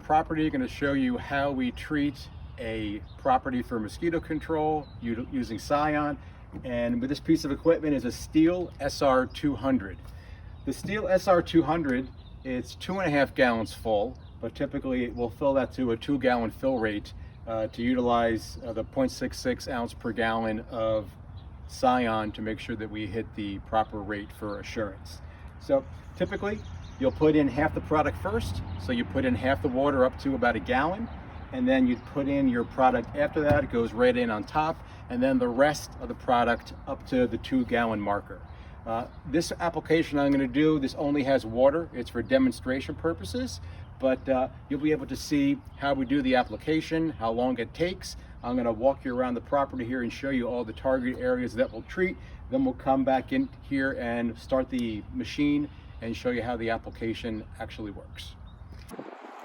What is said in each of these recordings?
property, going to show you how we treat a property for mosquito control using Scion. And with this piece of equipment is a Stihl SR200. The Stihl SR200, it's 2.5 gallons full, but typically it will fill that to a 2-gallon fill rate to utilize the 0.66 ounce per gallon of Scion to make sure that we hit the proper rate for assurance. So typically you'll put in half the product first. So you put in half the water up to about 1 gallon, and then you put in your product after that. It goes right in on top, and then the rest of the product up to the 2-gallon marker. This application I'm going to do, this only has water. It's for demonstration purposes, but you'll be able to see how we do the application, how long it takes. I'm going to walk you around the property here and show you all the target areas that we'll treat. Then we'll come back in here and start the machine and show you how the application actually works.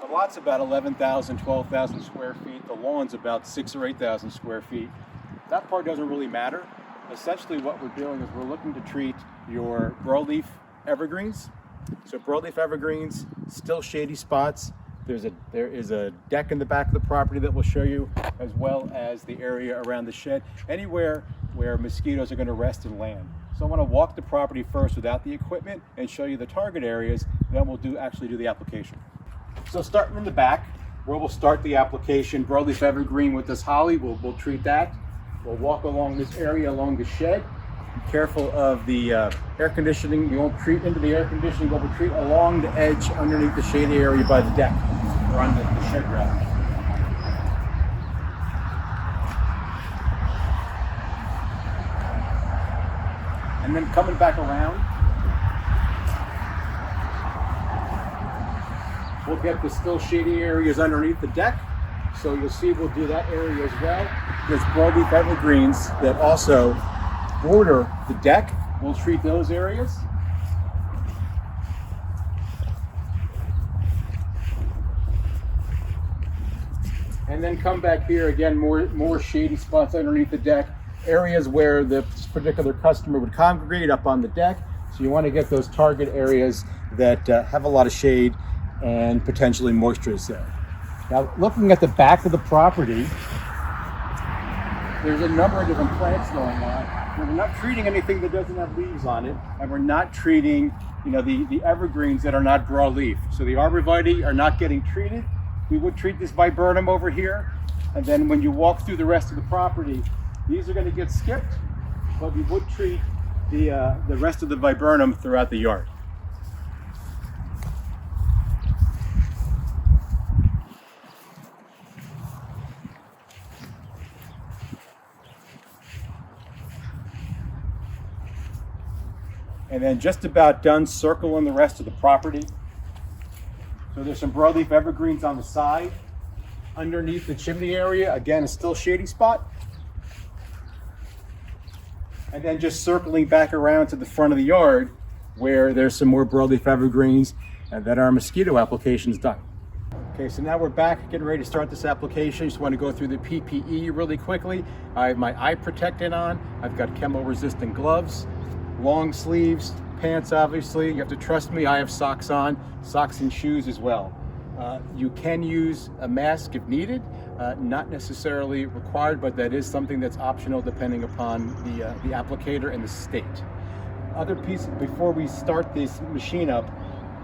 The lot's about 11,000, 12,000 square feet. The lawn's about 6,000 or 8,000 square feet. That part doesn't really matter. Essentially what we're doing is we're looking to treat your broadleaf evergreens. So broadleaf evergreens, still shady spots. There is a deck in the back of the property that we'll show you, as well as the area around the shed, anywhere where mosquitoes are going to rest and land. So I want to walk the property first without the equipment and show you the target areas, then we'll actually do the application. So starting in the back, where we'll start the application, broadleaf evergreen with this holly, we'll treat that. We'll walk along this area along the shed. Be careful of the air conditioning. You won't treat into the air conditioning, but we'll treat along the edge underneath the shady area by the deck or on the shed rather. And then coming back around, we'll get the still shady areas underneath the deck. So you'll see we'll do that area as well. There's broadleaf evergreens that also border the deck. We'll treat those areas. And then come back here again, more shady spots underneath the deck, areas where this particular customer would congregate up on the deck. So you want to get those target areas that have a lot of shade and potentially moisture is there. Now, looking at the back of the property, there's a number of different plants going on. We're not treating anything that doesn't have leaves on it, and we're not treating, the evergreens that are not broadleaf. So the arborvitae are not getting treated. We would treat this viburnum over here, and then when you walk through the rest of the property, these are going to get skipped, but we would treat the rest of the viburnum throughout the yard. And then just about done circling the rest of the property. So there's some broadleaf evergreens on the side. Underneath the chimney area, again, a still shady spot. And then just circling back around to the front of the yard where there's some more broadleaf evergreens and then our mosquito application is done. Okay, so now we're back getting ready to start this application. Just want to go through the PPE really quickly. I have my eye protectant on. I've got chemo-resistant gloves, long sleeves, pants obviously. You have to trust me, I have socks on, socks and shoes as well. You can use a mask if needed, not necessarily required, but that is something that's optional depending upon the applicator and the state. Other piece, before we start this machine up,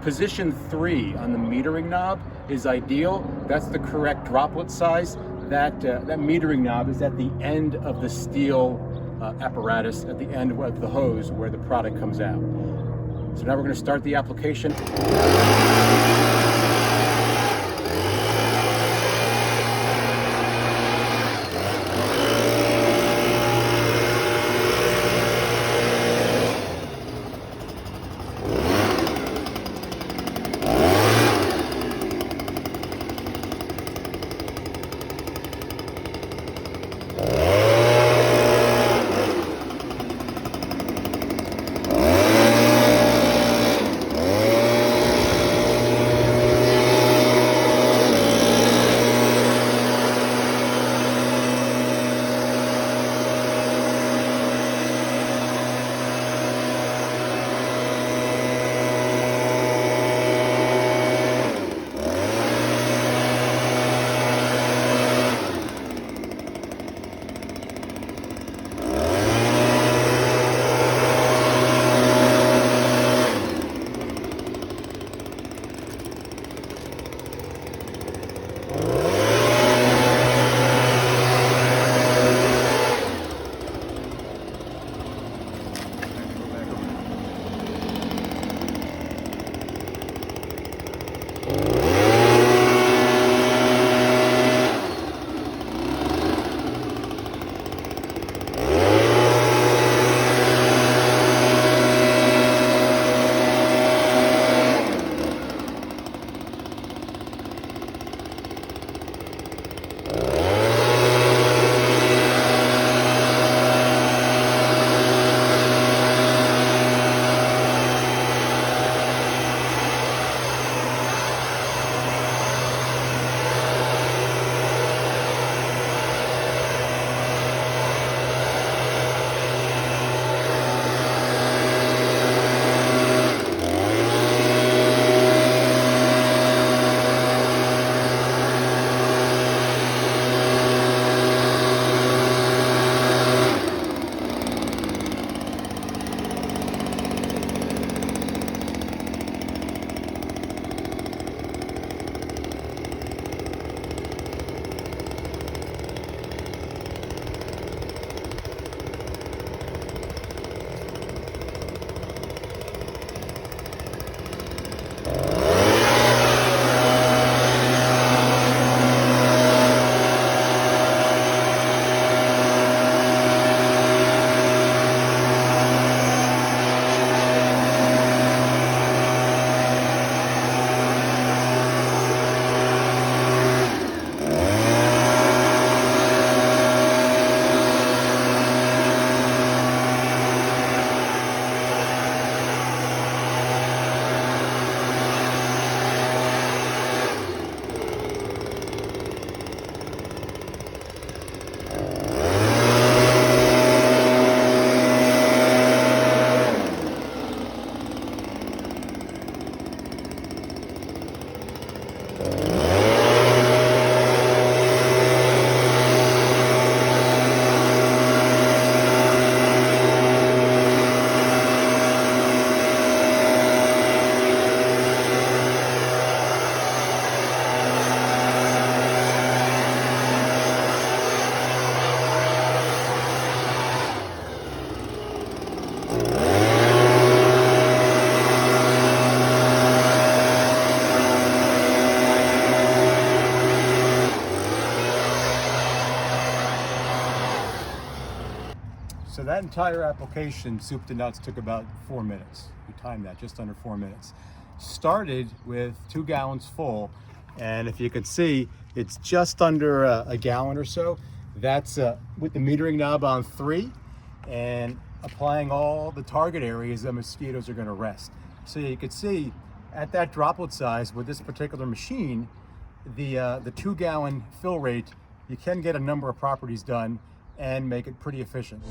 position 3 on the metering knob is ideal. That's the correct droplet size. That metering knob is at the end of the Stihl apparatus, at the end of the hose where the product comes out. So now we're going to start the application. So that entire application, soup to nuts, took about 4 minutes. We timed that, just under 4 minutes. Started with 2 gallons full, and if you could see, it's just under a gallon or so. That's with the metering knob on 3, and applying all the target areas the mosquitoes are gonna rest. So you could see, at that droplet size with this particular machine, the 2 gallon fill rate, you can get a number of properties done and make it pretty efficient.